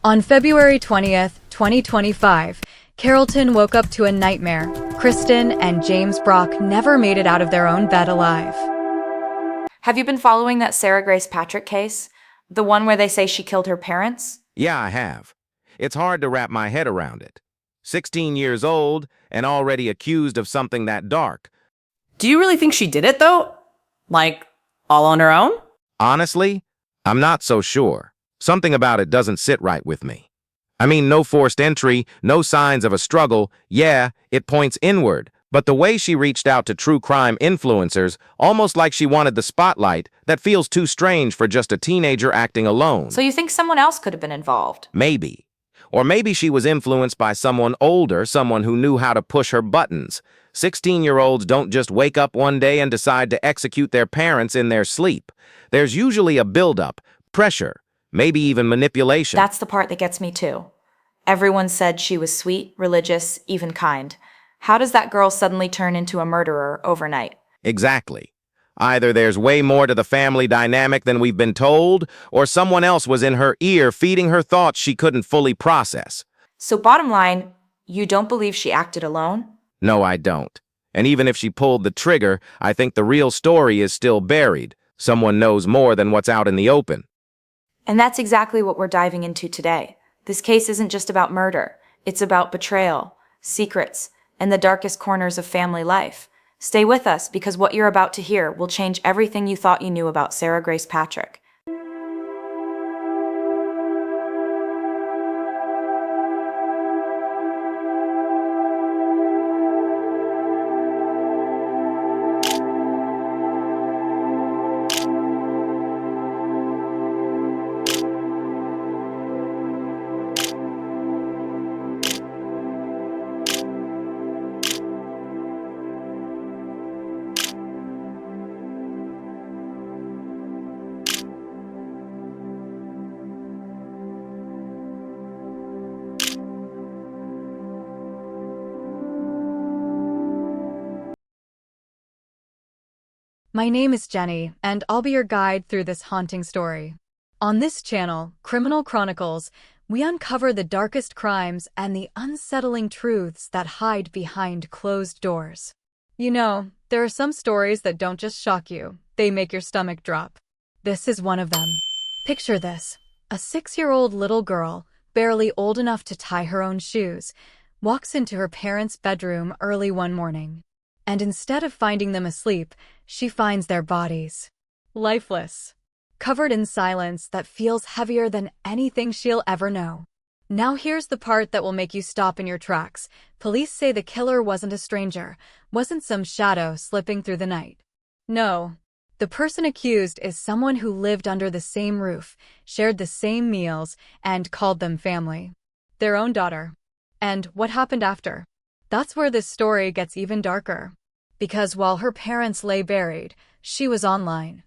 On February 20th, 2025, Carrollton woke up to a nightmare. Kristen and James Brock never made it out of their own bed alive. Have you been following that Sarah Grace Patrick case? The one where they say she killed her parents? Yeah, I have. It's hard to wrap my head around it. 16 years old and already accused of something that dark. Do you really think she did it, though? Like, all on her own? Honestly, I'm not so sure. Something about it doesn't sit right with me. I mean, no forced entry, no signs of a struggle. Yeah, it points inward. But the way she reached out to true crime influencers, almost like she wanted the spotlight, that feels too strange for just a teenager acting alone. So you think someone else could have been involved? Maybe. Or maybe she was influenced by someone older, someone who knew how to push her buttons. 16-year-olds don't just wake up one day and decide to execute their parents in their sleep. There's usually a buildup, pressure, maybe even manipulation. That's the part that gets me too. Everyone said she was sweet, religious, even kind. How does that girl suddenly turn into a murderer overnight? Exactly. Either there's way more to the family dynamic than we've been told, or someone else was in her ear feeding her thoughts she couldn't fully process. So bottom line, you don't believe she acted alone? No, I don't. And even if she pulled the trigger, I think the real story is still buried. Someone knows more than what's out in the open. And that's exactly what we're diving into today. This case isn't just about murder. It's about betrayal, secrets, and the darkest corners of family life. Stay with us because what you're about to hear will change everything you thought you knew about Sarah Grace Patrick. My name is Jenny, and I'll be your guide through this haunting story. On this channel, Criminal Chronicles, we uncover the darkest crimes and the unsettling truths that hide behind closed doors. You know, there are some stories that don't just shock you, they make your stomach drop. This is one of them. Picture this. A 6-year-old little girl, barely old enough to tie her own shoes, walks into her parents' bedroom early one morning. And instead of finding them asleep, she finds their bodies lifeless, covered in silence that feels heavier than anything she'll ever know. Now here's the part that will make you stop in your tracks. Police say the killer wasn't a stranger, wasn't some shadow slipping through the night. No, the person accused is someone who lived under the same roof, shared the same meals, and called them family. Their own daughter. And what happened after? That's where this story gets even darker. Because while her parents lay buried, she was online.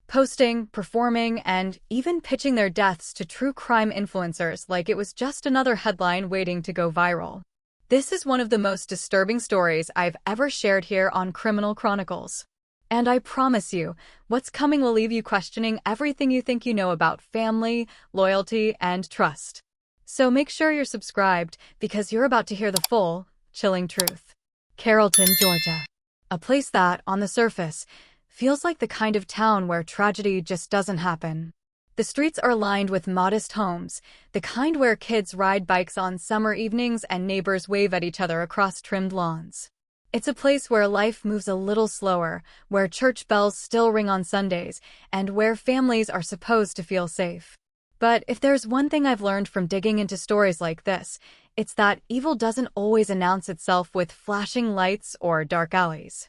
Posting, performing, and even pitching their deaths to true crime influencers like it was just another headline waiting to go viral. This is one of the most disturbing stories I've ever shared here on Criminal Chronicles. And I promise you, what's coming will leave you questioning everything you think you know about family, loyalty, and trust. So make sure you're subscribed because you're about to hear the full, chilling truth. Carrollton, Georgia. A place that, on the surface, feels like the kind of town where tragedy just doesn't happen. The streets are lined with modest homes, the kind where kids ride bikes on summer evenings and neighbors wave at each other across trimmed lawns. It's a place where life moves a little slower, where church bells still ring on Sundays, and where families are supposed to feel safe. But if there's one thing I've learned from digging into stories like this, it's that evil doesn't always announce itself with flashing lights or dark alleys.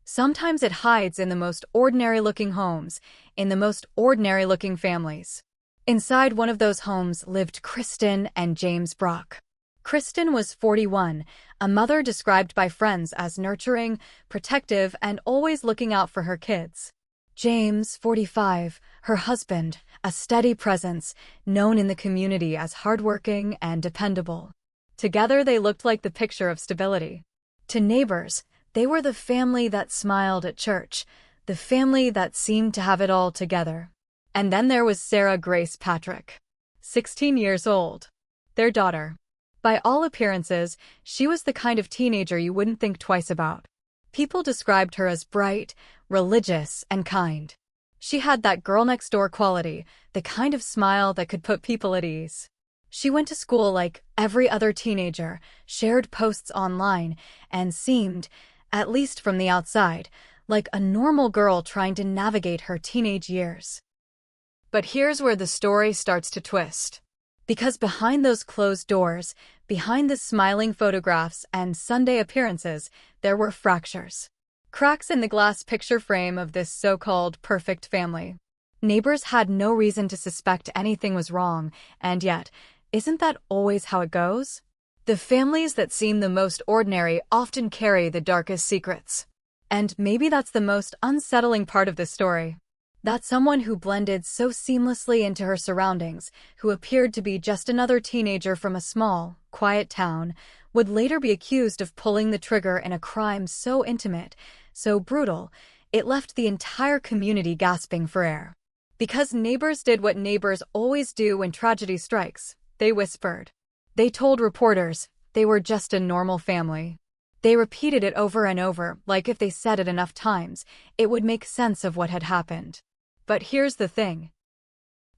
Sometimes it hides in the most ordinary-looking homes, in the most ordinary-looking families. Inside one of those homes lived Kristen and James Brock. Kristen was 41, a mother described by friends as nurturing, protective, and always looking out for her kids. James, 45, her husband, a steady presence, known in the community as hardworking and dependable. Together they looked like the picture of stability. To neighbors, they were the family that smiled at church, the family that seemed to have it all together. And then there was Sarah Grace Patrick. 16 years old. Their daughter. By all appearances, she was the kind of teenager you wouldn't think twice about. People described her as bright, religious, and kind. She had that girl-next-door quality, the kind of smile that could put people at ease. She went to school like every other teenager, shared posts online, and seemed, at least from the outside, like a normal girl trying to navigate her teenage years. But here's where the story starts to twist. Because behind those closed doors, behind the smiling photographs and Sunday appearances, there were fractures. Cracks in the glass picture frame of this so-called perfect family. Neighbors had no reason to suspect anything was wrong, and yet, isn't that always how it goes? The families that seem the most ordinary often carry the darkest secrets. And maybe that's the most unsettling part of the story. That someone who blended so seamlessly into her surroundings, who appeared to be just another teenager from a small, quiet town, would later be accused of pulling the trigger in a crime so intimate, so brutal, it left the entire community gasping for air. Because neighbors did what neighbors always do when tragedy strikes. They whispered. They told reporters they were just a normal family. They repeated it over and over, like if they said it enough times, it would make sense of what had happened. But here's the thing.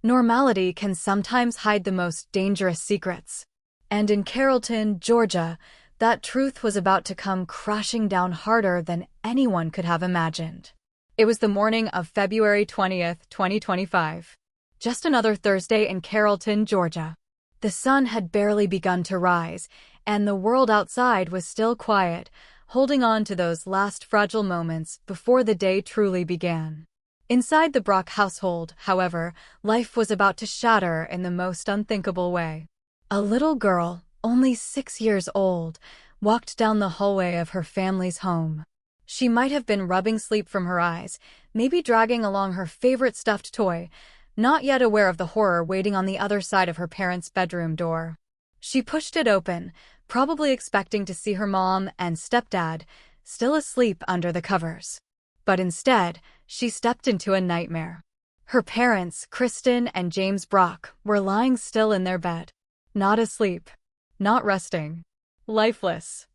Normality can sometimes hide the most dangerous secrets. And in Carrollton, Georgia, that truth was about to come crashing down harder than anyone could have imagined. It was the morning of February 20th, 2025. Just another Thursday in Carrollton, Georgia. The sun had barely begun to rise, and the world outside was still quiet, holding on to those last fragile moments before the day truly began. Inside the Brock household, however, life was about to shatter in the most unthinkable way. A little girl, only 6 years old, walked down the hallway of her family's home. She might have been rubbing sleep from her eyes, maybe dragging along her favorite stuffed toy, not yet aware of the horror waiting on the other side of her parents' bedroom door. She pushed it open, probably expecting to see her mom and stepdad still asleep under the covers. But instead, she stepped into a nightmare. Her parents, Kristen and James Brock, were lying still in their bed. Not asleep. Not resting. Lifeless.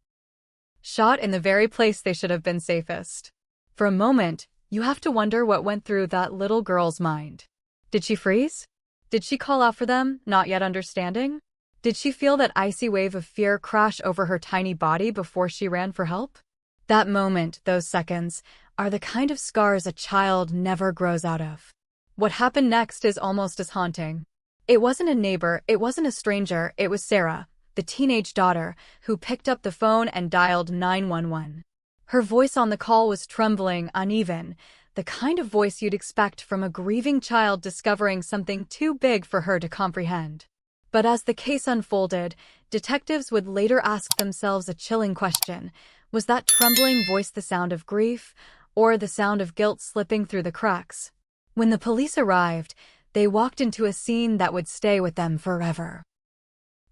Shot in the very place they should have been safest. For a moment, you have to wonder what went through that little girl's mind. Did she freeze? Did she call out for them, not yet understanding? Did she feel that icy wave of fear crash over her tiny body before she ran for help? That moment, those seconds, are the kind of scars a child never grows out of. What happened next is almost as haunting. It wasn't a neighbor, it wasn't a stranger, it was Sarah, the teenage daughter, who picked up the phone and dialed 911. Her voice on the call was trembling, uneven, the kind of voice you'd expect from a grieving child discovering something too big for her to comprehend. But as the case unfolded, detectives would later ask themselves a chilling question. Was that trembling voice the sound of grief, or the sound of guilt slipping through the cracks? When the police arrived, they walked into a scene that would stay with them forever.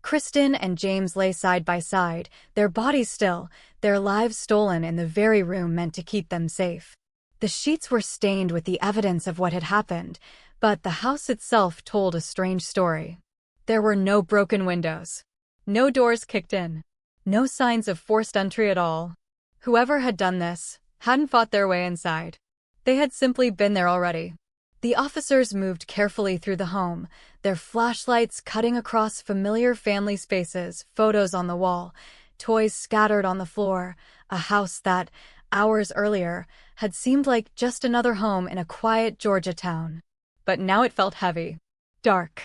Kristen and James lay side by side, their bodies still, their lives stolen in the very room meant to keep them safe. The sheets were stained with the evidence of what had happened, but the house itself told a strange story. There were no broken windows. No doors kicked in. No signs of forced entry at all. Whoever had done this hadn't fought their way inside. They had simply been there already. The officers moved carefully through the home, their flashlights cutting across familiar family spaces, photos on the wall, toys scattered on the floor, a house that, hours earlier, had seemed like just another home in a quiet Georgia town. But now it felt heavy. Dark.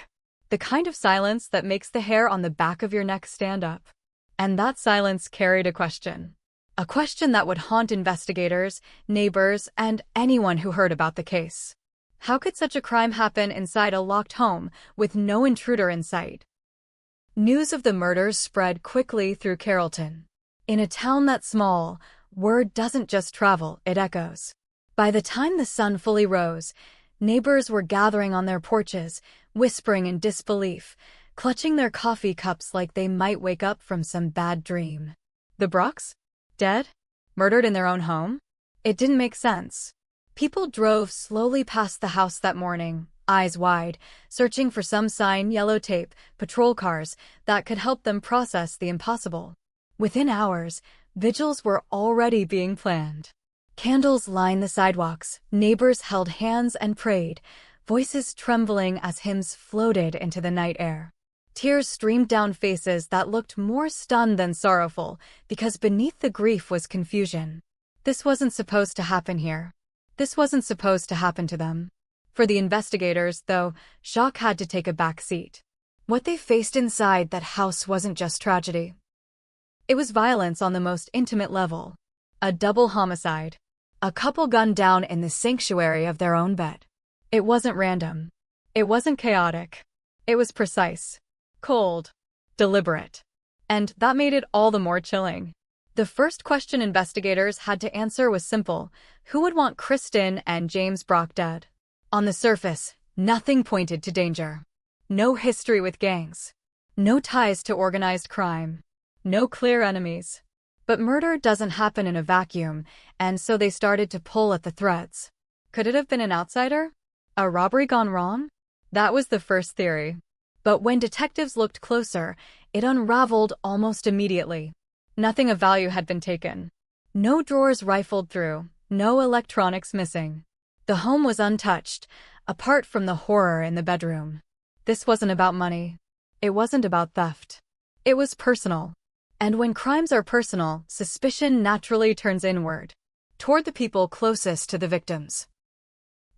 The kind of silence that makes the hair on the back of your neck stand up. And that silence carried a question. A question that would haunt investigators, neighbors, and anyone who heard about the case. How could such a crime happen inside a locked home with no intruder in sight? News of the murders spread quickly through Carrollton. In a town that small, word doesn't just travel, it echoes. By the time the sun fully rose, neighbors were gathering on their porches, whispering in disbelief, clutching their coffee cups like they might wake up from some bad dream. The Brocks? Dead? Murdered in their own home? It didn't make sense. People drove slowly past the house that morning, eyes wide, searching for some sign, yellow tape, patrol cars, that could help them process the impossible. Within hours, vigils were already being planned. Candles lined the sidewalks, neighbors held hands and prayed, voices trembling as hymns floated into the night air. Tears streamed down faces that looked more stunned than sorrowful, because beneath the grief was confusion. This wasn't supposed to happen here. This wasn't supposed to happen to them. For the investigators, though, shock had to take a back seat. What they faced inside that house wasn't just tragedy. It was violence on the most intimate level. A double homicide. A couple gunned down in the sanctuary of their own bed. It wasn't random. It wasn't chaotic. It was precise. Cold. Deliberate. And that made it all the more chilling. The first question investigators had to answer was simple. Who would want Kristen and James Brock dead? On the surface, nothing pointed to danger. No history with gangs. No ties to organized crime. No clear enemies. But murder doesn't happen in a vacuum, and so they started to pull at the threads. Could it have been an outsider? A robbery gone wrong? That was the first theory. But when detectives looked closer, it unraveled almost immediately. Nothing of value had been taken. No drawers rifled through, no electronics missing. The home was untouched, apart from the horror in the bedroom. This wasn't about money. It wasn't about theft. It was personal. And when crimes are personal, suspicion naturally turns inward, toward the people closest to the victims.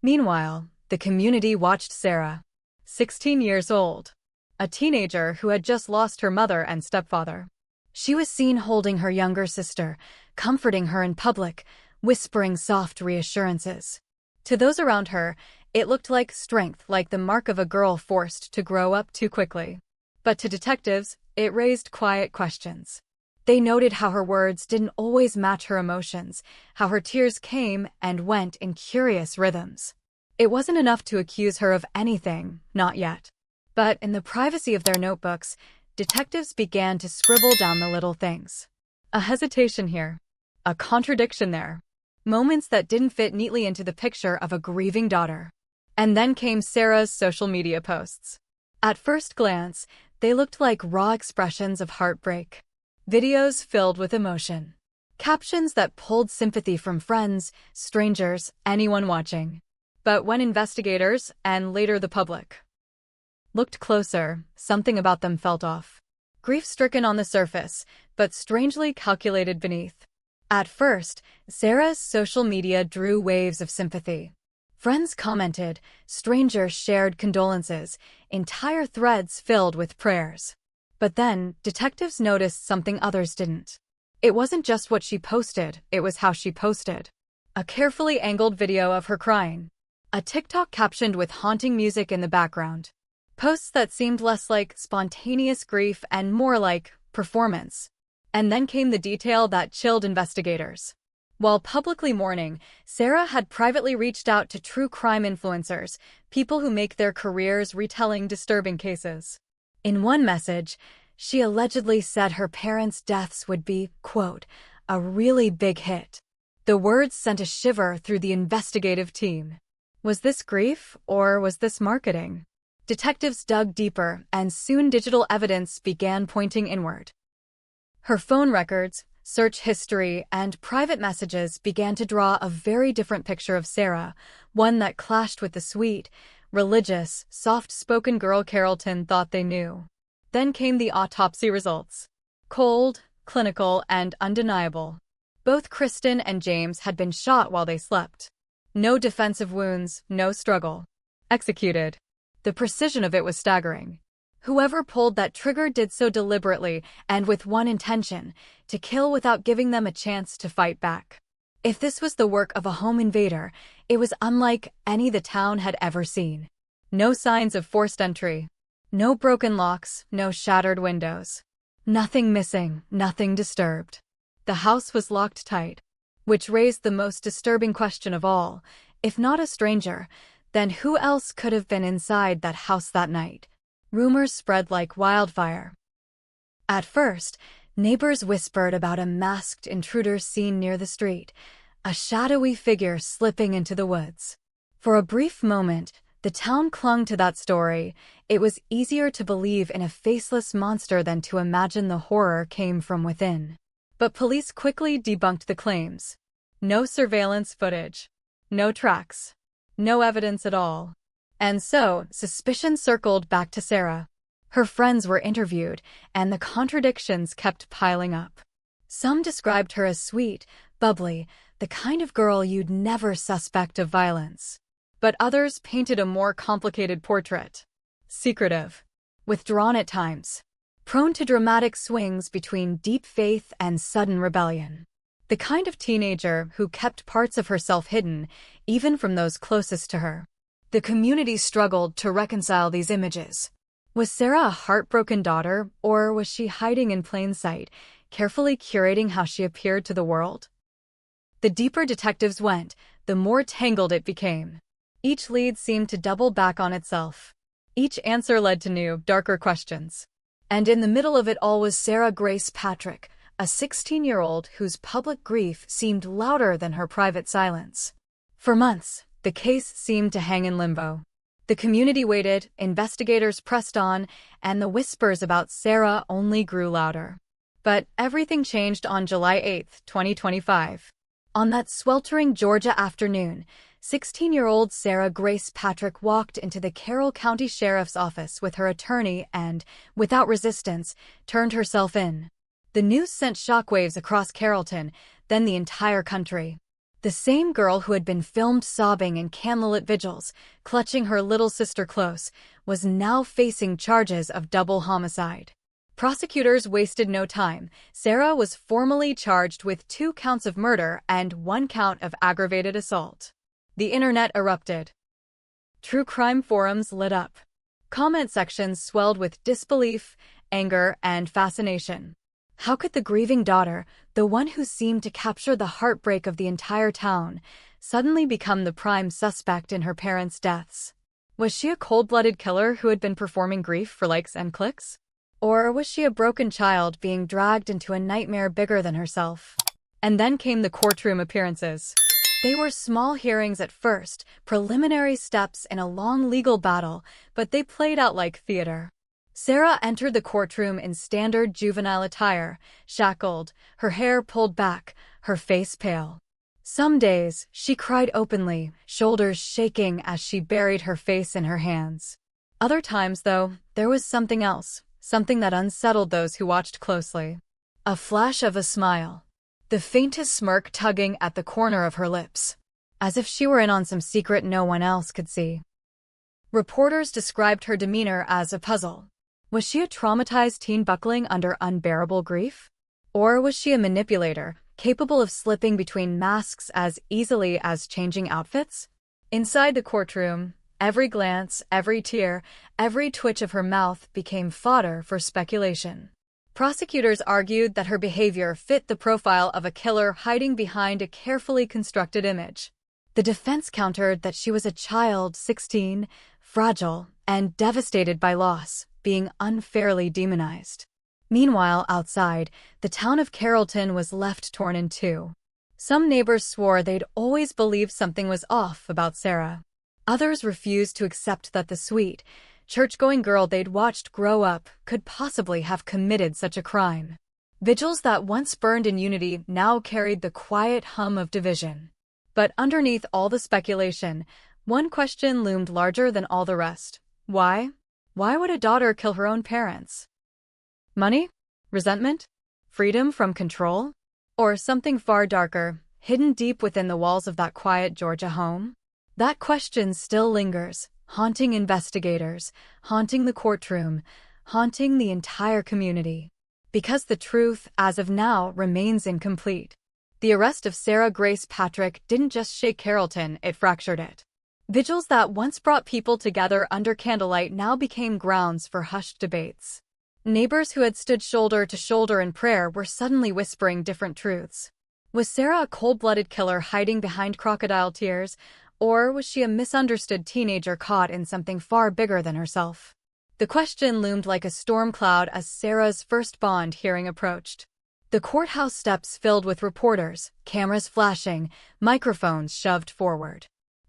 Meanwhile, the community watched Sarah, 16 years old, a teenager who had just lost her mother and stepfather. She was seen holding her younger sister, comforting her in public, whispering soft reassurances. To those around her, it looked like strength, like the mark of a girl forced to grow up too quickly. But to detectives, it raised quiet questions. They noted how her words didn't always match her emotions, how her tears came and went in curious rhythms. It wasn't enough to accuse her of anything, not yet. But in the privacy of their notebooks, detectives began to scribble down the little things. A hesitation here. A contradiction there. Moments that didn't fit neatly into the picture of a grieving daughter. And then came Sarah's social media posts. At first glance, they looked like raw expressions of heartbreak. Videos filled with emotion. Captions that pulled sympathy from friends, strangers, anyone watching. But when investigators, and later the public, looked closer, something about them felt off. Grief-stricken on the surface, but strangely calculated beneath. At first, Sarah's social media drew waves of sympathy. Friends commented, strangers shared condolences, entire threads filled with prayers. But then, detectives noticed something others didn't. It wasn't just what she posted, it was how she posted. A carefully angled video of her crying. A TikTok captioned with haunting music in the background. Posts that seemed less like spontaneous grief and more like performance. And then came the detail that chilled investigators. While publicly mourning, Sarah had privately reached out to true crime influencers, people who make their careers retelling disturbing cases. In one message, she allegedly said her parents' deaths would be, quote, a really big hit. The words sent a shiver through the investigative team. Was this grief, or was this marketing? Detectives dug deeper, and soon digital evidence began pointing inward. Her phone records, search history, and private messages began to draw a very different picture of Sarah, one that clashed with the sweet, religious, soft-spoken girl Carrollton thought they knew. Then came the autopsy results. Cold, clinical, and undeniable. Both Kristen and James had been shot while they slept. No defensive wounds, no struggle. Executed. The precision of it was staggering. Whoever pulled that trigger did so deliberately and with one intention, to kill without giving them a chance to fight back. If this was the work of a home invader, it was unlike any the town had ever seen. No signs of forced entry. No broken locks, no shattered windows. Nothing missing, nothing disturbed. The house was locked tight, which raised the most disturbing question of all. If not a stranger, then who else could have been inside that house that night? Rumors spread like wildfire. At first, neighbors whispered about a masked intruder seen near the street, a shadowy figure slipping into the woods. For a brief moment, the The town clung to that story. It was easier to believe in a faceless monster than to imagine the horror came from within. But police quickly debunked the claims. No surveillance footage. No tracks. No evidence at all. And so, suspicion circled back to Sarah. Her friends were interviewed, and the contradictions kept piling up. Some described her as sweet, bubbly, the kind of girl you'd never suspect of violence. But others painted a more complicated portrait. Secretive. Withdrawn at times. Prone to dramatic swings between deep faith and sudden rebellion. The kind of teenager who kept parts of herself hidden, even from those closest to her. The community struggled to reconcile these images. Was Sarah a heartbroken daughter, or was she hiding in plain sight, carefully curating how she appeared to the world? The deeper detectives went, the more tangled it became. Each lead seemed to double back on itself. Each answer led to new, darker questions. And in the middle of it all was Sarah Grace Patrick, a 16-year-old whose public grief seemed louder than her private silence. For months, the case seemed to hang in limbo. The community waited, investigators pressed on, and the whispers about Sarah only grew louder. But everything changed on July 8, 2025. On that sweltering Georgia afternoon, 16-year-old Sarah Grace Patrick walked into the Carroll County Sheriff's Office with her attorney and, without resistance, turned herself in. The news sent shockwaves across Carrollton, then the entire country. The same girl who had been filmed sobbing in candlelit vigils, clutching her little sister close, was now facing charges of double homicide. Prosecutors wasted no time. Sarah was formally charged with 2 counts of murder and 1 count of aggravated assault. The internet erupted. True crime forums lit up. Comment sections swelled with disbelief, anger, and fascination. How could the grieving daughter, the one who seemed to capture the heartbreak of the entire town, suddenly become the prime suspect in her parents' deaths? Was she a cold-blooded killer who had been performing grief for likes and clicks? Or was she a broken child being dragged into a nightmare bigger than herself? And then came the courtroom appearances. They were small hearings at first, preliminary steps in a long legal battle, but they played out like theater. Sarah entered the courtroom in standard juvenile attire, shackled, her hair pulled back, her face pale. Some days, she cried openly, shoulders shaking as she buried her face in her hands. Other times, though, there was something else, something that unsettled those who watched closely. A flash of a smile. The faintest smirk tugging at the corner of her lips, as if she were in on some secret no one else could see. Reporters described her demeanor as a puzzle. Was she a traumatized teen buckling under unbearable grief? Or was she a manipulator, capable of slipping between masks as easily as changing outfits? Inside the courtroom, every glance, every tear, every twitch of her mouth became fodder for speculation. Prosecutors argued that her behavior fit the profile of a killer hiding behind a carefully constructed image. The defense countered that she was a child, 16, fragile, and devastated by loss, being unfairly demonized. Meanwhile, outside, the town of Carrollton was left torn in two. Some neighbors swore they'd always believed something was off about Sarah. Others refused to accept that the sweet, church-going girl they'd watched grow up could possibly have committed such a crime. Vigils that once burned in unity now carried the quiet hum of division. But underneath all the speculation, one question loomed larger than all the rest. Why? Why would a daughter kill her own parents? Money? Resentment? Freedom from control? Or something far darker, hidden deep within the walls of that quiet Georgia home? That question still lingers, haunting investigators, haunting the courtroom, haunting the entire community. Because the truth, as of now, remains incomplete. The arrest of Sarah Grace Patrick didn't just shake Carrollton, it fractured it. Vigils that once brought people together under candlelight now became grounds for hushed debates. Neighbors who had stood shoulder to shoulder in prayer were suddenly whispering different truths. Was Sarah a cold-blooded killer hiding behind crocodile tears, or was she a misunderstood teenager caught in something far bigger than herself? The question loomed like a storm cloud as Sarah's first bond hearing approached. The courthouse steps filled with reporters, cameras flashing, microphones shoved forward.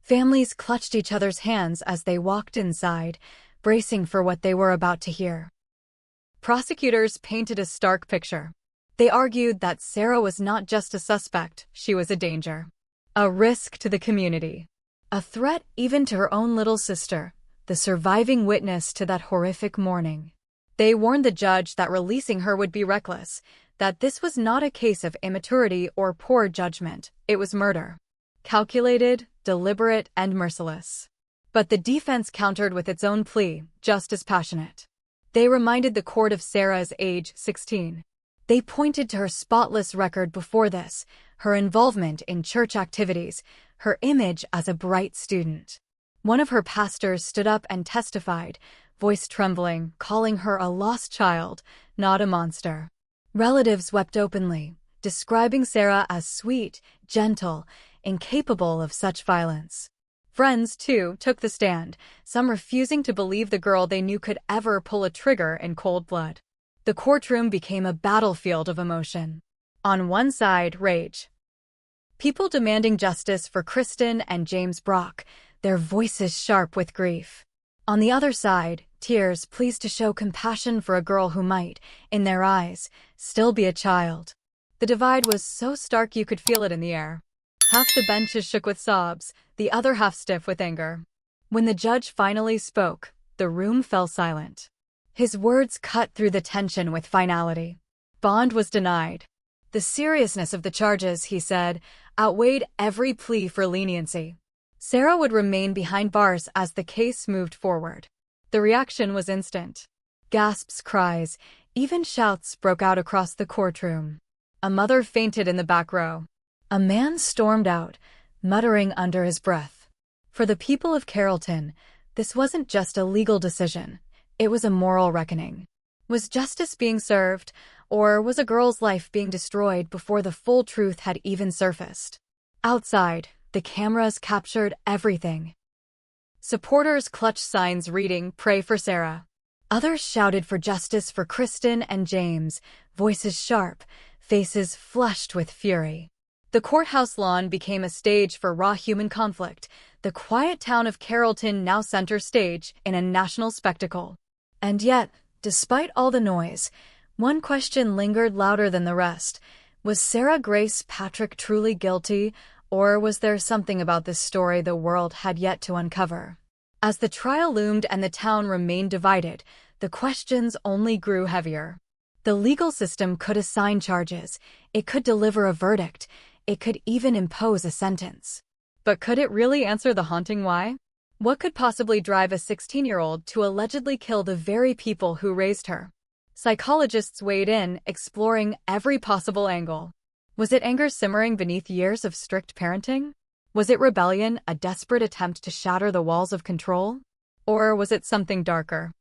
Families clutched each other's hands as they walked inside, bracing for what they were about to hear. Prosecutors painted a stark picture. They argued that Sarah was not just a suspect, she was a danger. A risk to the community. A threat even to her own little sister, the surviving witness to that horrific morning. They warned the judge that releasing her would be reckless, that this was not a case of immaturity or poor judgment, it was murder. Calculated, deliberate, and merciless. But the defense countered with its own plea, just as passionate. They reminded the court of Sarah's age, 16. They pointed to her spotless record before this, her involvement in church activities, her image as a bright student. One of her pastors stood up and testified, voice trembling, calling her a lost child, not a monster. Relatives wept openly, describing Sarah as sweet, gentle, incapable of such violence. Friends, too, took the stand, some refusing to believe the girl they knew could ever pull a trigger in cold blood. The courtroom became a battlefield of emotion. On one side, rage. People demanding justice for Kristen and James Brock, their voices sharp with grief. On the other side, tears pleased to show compassion for a girl who might, in their eyes, still be a child. The divide was so stark you could feel it in the air. Half the benches shook with sobs, the other half stiff with anger. When the judge finally spoke, the room fell silent. His words cut through the tension with finality. Bond was denied. The seriousness of the charges, he said, outweighed every plea for leniency. Sarah would remain behind bars as the case moved forward. The reaction was instant. Gasps, cries, even shouts broke out across the courtroom. A mother fainted in the back row. A man stormed out, muttering under his breath. For the people of Carrollton, this wasn't just a legal decision. It was a moral reckoning. Was justice being served, or was a girl's life being destroyed before the full truth had even surfaced? Outside, the cameras captured everything. Supporters clutched signs reading, "Pray for Sarah." Others shouted for justice for Kristen and James, voices sharp, faces flushed with fury. The courthouse lawn became a stage for raw human conflict, the quiet town of Carrollton now center stage in a national spectacle. And yet, despite all the noise, one question lingered louder than the rest. Was Sarah Grace Patrick truly guilty, or was there something about this story the world had yet to uncover? As the trial loomed and the town remained divided, the questions only grew heavier. The legal system could assign charges, it could deliver a verdict, it could even impose a sentence. But could it really answer the haunting why? What could possibly drive a 16-year-old to allegedly kill the very people who raised her? Psychologists weighed in, exploring every possible angle. Was it anger simmering beneath years of strict parenting? Was it rebellion, a desperate attempt to shatter the walls of control? Or was it something darker?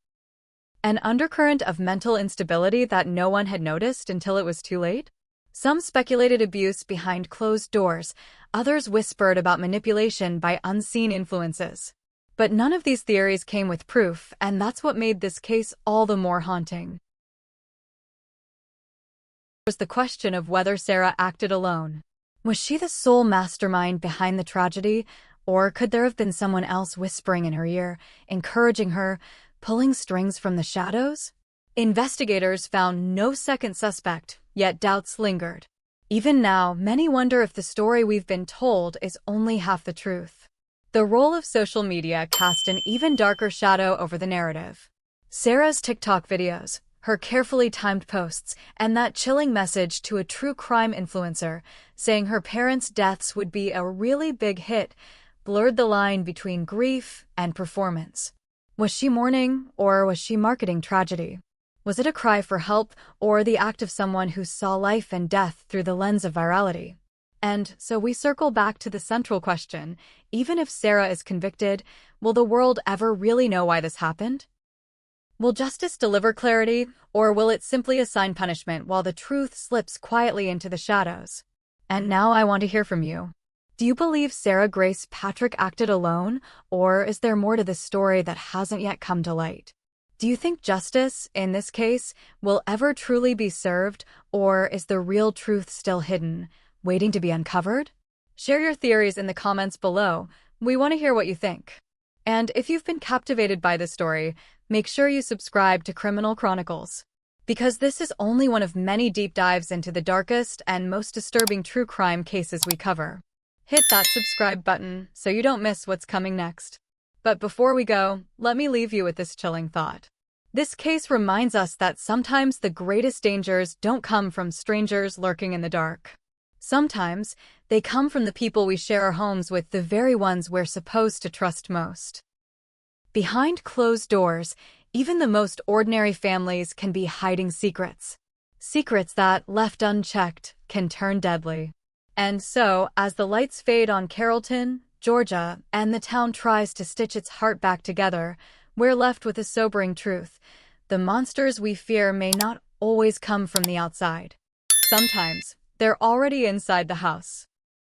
An undercurrent of mental instability that no one had noticed until it was too late? Some speculated abuse behind closed doors, others whispered about manipulation by unseen influences. But none of these theories came with proof, and that's what made this case all the more haunting. Was the question of whether Sarah acted alone. Was she the sole mastermind behind the tragedy, or could there have been someone else whispering in her ear, encouraging her, pulling strings from the shadows? Investigators found no second suspect, yet doubts lingered. Even now, many wonder if the story we've been told is only half the truth. The role of social media cast an even darker shadow over the narrative. Sarah's TikTok videos, her carefully timed posts, and that chilling message to a true crime influencer saying her parents' deaths would be a really big hit, blurred the line between grief and performance. Was she mourning, or was she marketing tragedy? Was it a cry for help, or the act of someone who saw life and death through the lens of virality? And so we circle back to the central question: even if Sarah is convicted, will the world ever really know why this happened? Will justice deliver clarity, or will it simply assign punishment while the truth slips quietly into the shadows? And now I want to hear from you. Do you believe Sarah Grace Patrick acted alone, or is there more to this story that hasn't yet come to light? Do you think justice, in this case, will ever truly be served, or is the real truth still hidden, waiting to be uncovered? Share your theories in the comments below. We want to hear what you think. And if you've been captivated by this story, make sure you subscribe to Criminal Chronicles, because this is only one of many deep dives into the darkest and most disturbing true crime cases we cover. Hit that subscribe button so you don't miss what's coming next. But before we go, let me leave you with this chilling thought. This case reminds us that sometimes the greatest dangers don't come from strangers lurking in the dark. Sometimes they come from the people we share our homes with, the very ones we're supposed to trust most. Behind closed doors, even the most ordinary families can be hiding secrets. Secrets that, left unchecked, can turn deadly. And so, as the lights fade on Carrollton, Georgia, and the town tries to stitch its heart back together, we're left with a sobering truth. The monsters we fear may not always come from the outside. Sometimes, they're already inside the house.